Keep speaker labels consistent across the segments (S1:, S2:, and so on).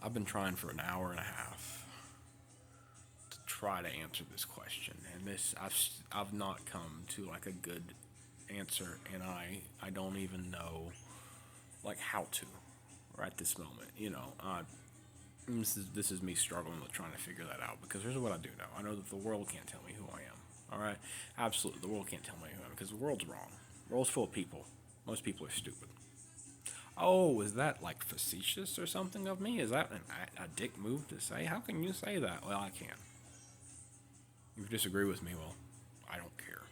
S1: I've been trying for an hour and a half to try to answer this question, and I've not come to like a good answer, and I don't even know like how to right this moment. This is me struggling with trying to figure that out because here's what I do know. I know that the world can't tell me who I am. All right, absolutely, the world can't tell me who I am because the world's wrong. The world's full of people. Most people are stupid. Oh, is that like facetious or something of me? Is that a dick move to say? How can you say that? Well, I can. If you disagree with me, well, I don't care.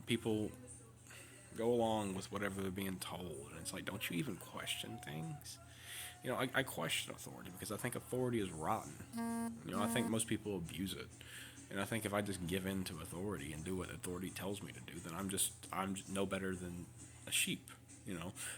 S1: People go along with whatever they're being told, and it's like, don't you even question things? I question authority because I think authority is rotten. I think most people abuse it. And I think if I just give in to authority and do what authority tells me to do, then I'm no better than a sheep.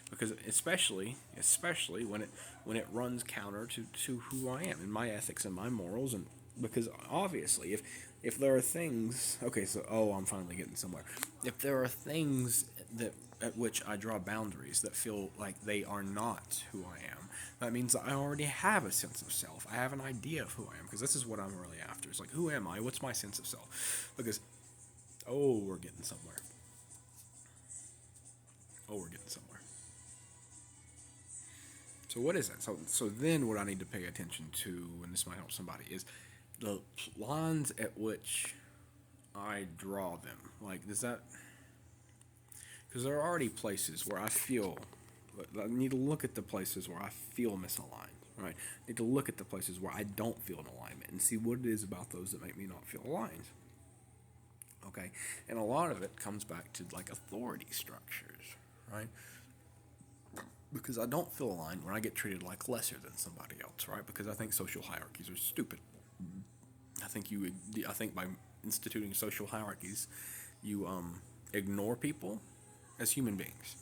S1: Because especially when it runs counter to who I am and my ethics and my morals, and because obviously if there are things, okay, so I'm finally getting somewhere. If there are things that at which I draw boundaries that feel like they are not who I am, that means that I already have a sense of self. I have an idea of who I am because this is what I'm really after. It's like, who am I? What's my sense of self? Because we're getting somewhere. We're getting somewhere. So what is that? So then what I need to pay attention to, and this might help somebody, is the lines at which I draw them. Like, does that? Because there are already places where I feel. I need to look at the places where I feel misaligned. Right. I need to look at the places where I don't feel an alignment and see what it is about those that make me not feel aligned. Okay. And a lot of it comes back to like authority structures. Right. Because I don't feel aligned when I get treated like lesser than somebody else, right? Because I think social hierarchies are stupid. I think I think by instituting social hierarchies, you ignore people as human beings.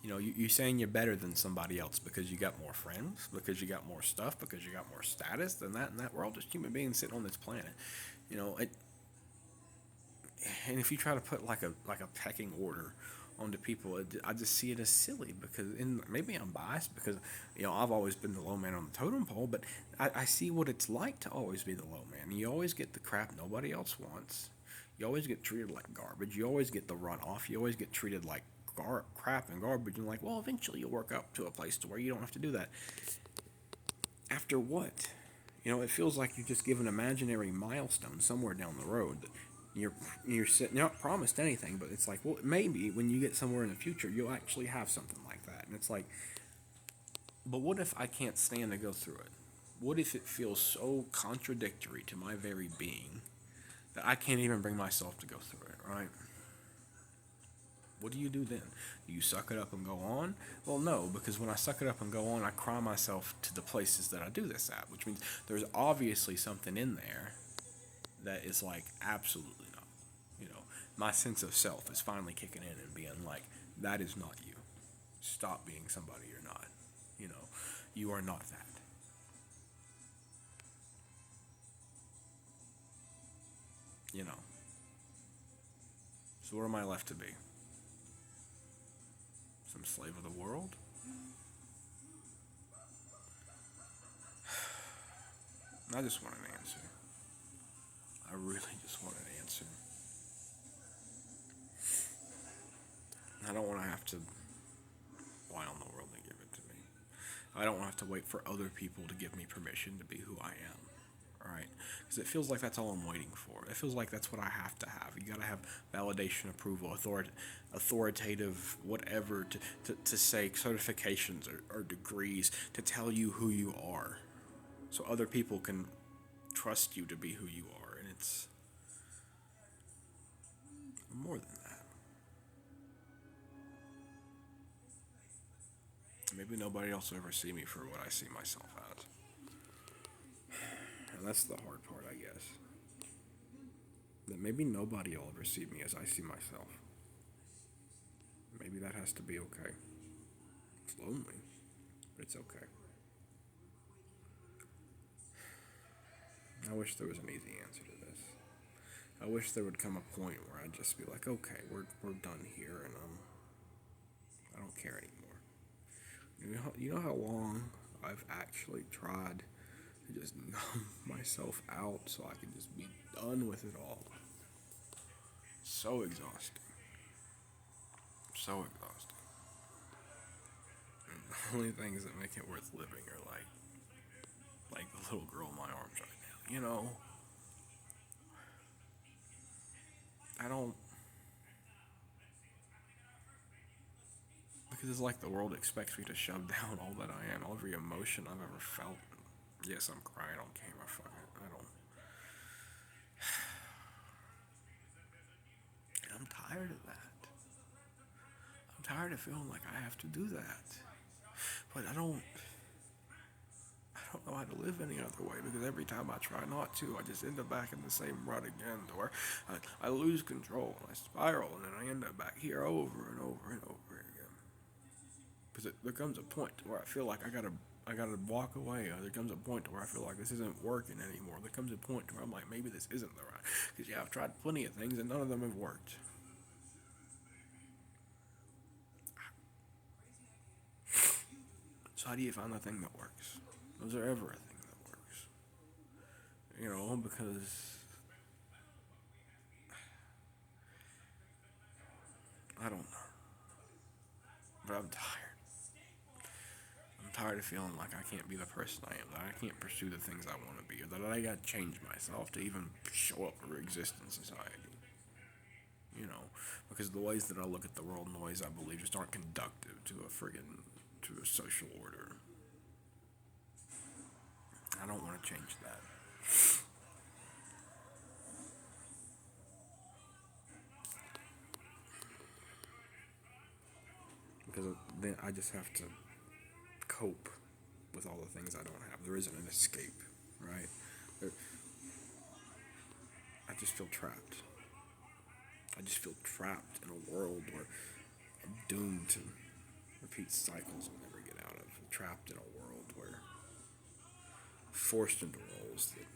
S1: You saying you're better than somebody else because you got more friends, because you got more stuff, because you got more status than that, and that we're all just human beings sitting on this planet. It, and if you try to put like a pecking order onto people, I just see it as silly because, and maybe I'm biased because I've always been the low man on the totem pole, but I see what it's like to always be the low man. You always get the crap nobody else wants. You always get treated like garbage. You always get the runoff. You always get treated like crap and garbage. And like, well, eventually you'll work up to a place to where you don't have to do that. After what? It feels like you just give an imaginary milestone somewhere down the road. You're you're not promised anything, but it's like, well, maybe when you get somewhere in the future, you'll actually have something like that. And it's like, but what if I can't stand to go through it? What if it feels so contradictory to my very being that I can't even bring myself to go through it, right? What do you do then? Do you suck it up and go on? Well, no, because when I suck it up and go on, I cry myself to the places that I do this at, which means there's obviously something in there that is like absolutely not. You know, my sense of self is finally kicking in and being like, that is not you. Stop being somebody you're not. You know, you are not that. You know. So what am I left to be? Some slave of the world? I just want an answer. I really just want an answer. I don't want to have to rely on the world to give it to me. I don't have to wait for other people to give me permission to be who I am. Right? Because it feels like that's all I'm waiting for. It feels like that's what I have to have. You gotta have validation, approval, authoritative, whatever, to say certifications or degrees to tell you who you are. So other people can trust you to be who you are. And it's more than that. Maybe nobody else will ever see me for what I see myself as. And that's the hard part, I guess. That maybe nobody will ever see me as I see myself. Maybe that has to be okay. It's lonely, but it's okay. I wish there was an easy answer to this. I wish there would come a point where I'd just be like, okay, we're done here, and I don't care anymore. You know how long I've actually tried to just numb myself out so I can just be done with it all. So exhausting. So exhausting. And the only things that make it worth living are like the little girl in my arms right now. I don't, because it's like the world expects me to shove down all that I am, every emotion I've ever felt. Yes, I'm crying on camera. Fuck it. I don't. And I'm tired of that. I'm tired of feeling like I have to do that. But I don't. I don't know how to live any other way because every time I try not to, I just end up back in the same rut again, to where I lose control and I spiral, and then I end up back here over and over and over again. Because there comes a point where I feel like I gotta walk away. Or there comes a point where I feel like this isn't working anymore. There comes a point where I'm like, maybe this isn't the right. Because yeah, I've tried plenty of things and none of them have worked. So how do you find the thing that works? Was there ever a thing that works? Because I don't know. But I'm tired. I'm tired of feeling like I can't be the person I am, that I can't pursue the things I want to be, or that I gotta change myself to even show up or exist in society. Because the ways that I look at the world and the ways I believe just aren't conductive to to a social order. I don't want to change that. Because then I just have to cope with all the things I don't have. There isn't an escape, right? There, I just feel trapped. I just feel trapped in a world where I'm doomed to repeat cycles I'll never get out of. Trapped in a world where forced into roles that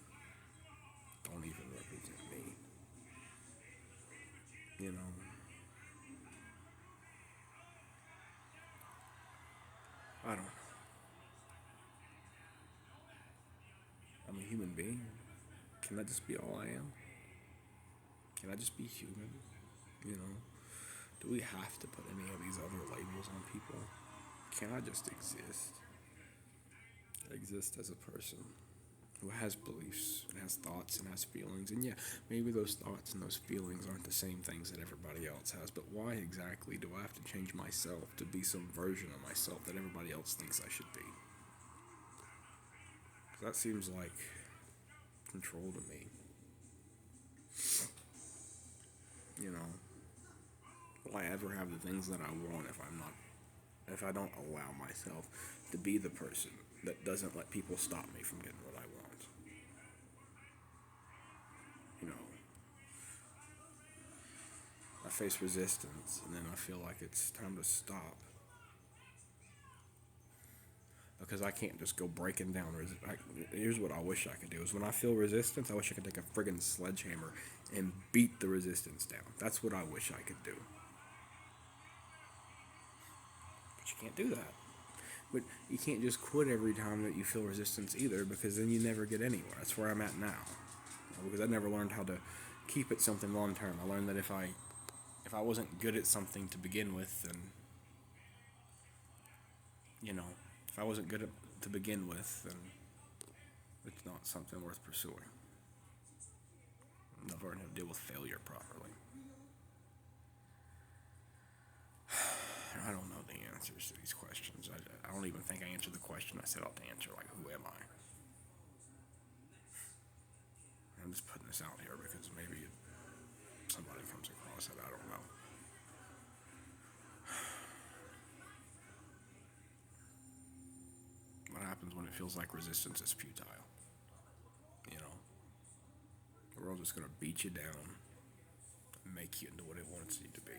S1: don't even represent me. You know, I don't know. I'm a human being. Can that just be all I am? Can I just be human? You know? Do we have to put any of these other labels on people? Can I just exist? Exist as a person who has beliefs and has thoughts and has feelings. And yeah, maybe those thoughts and those feelings aren't the same things that everybody else has, but why exactly do I have to change myself to be some version of myself that everybody else thinks I should be? 'Cause that seems like control to me. You know, will I ever have the things that I want if I don't allow myself to be the person that doesn't let people stop me from getting what I want? You know, I face resistance and then I feel like it's time to stop because I can't just go breaking down. Here's what I wish I could do: is when I feel resistance, I wish I could take a friggin' sledgehammer and beat the resistance down. That's what I wish I could do. But you can't do that. But you can't just quit every time that you feel resistance either, because then you never get anywhere. That's where I'm at now. Because I never learned how to keep it something long term. I learned that if I wasn't good at something to begin with, then you know, if I wasn't good at to begin with, then it's not something worth pursuing. I've learned how to deal with failure properly. I don't know the answers to these questions. I don't even think I answered the question I set out to answer. Like, who am I? I'm just putting this out here because maybe somebody comes across it. I don't know. What happens when it feels like resistance is futile? You know, the world's just gonna beat you down and make you into what it wants you to be.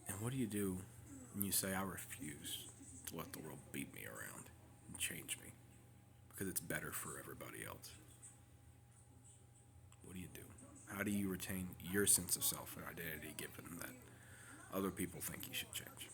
S1: And what do you do when you say, I refuse to let the world beat me around and change me because it's better for everybody else? What do you do? How do you retain your sense of self and identity given that other people think you should change?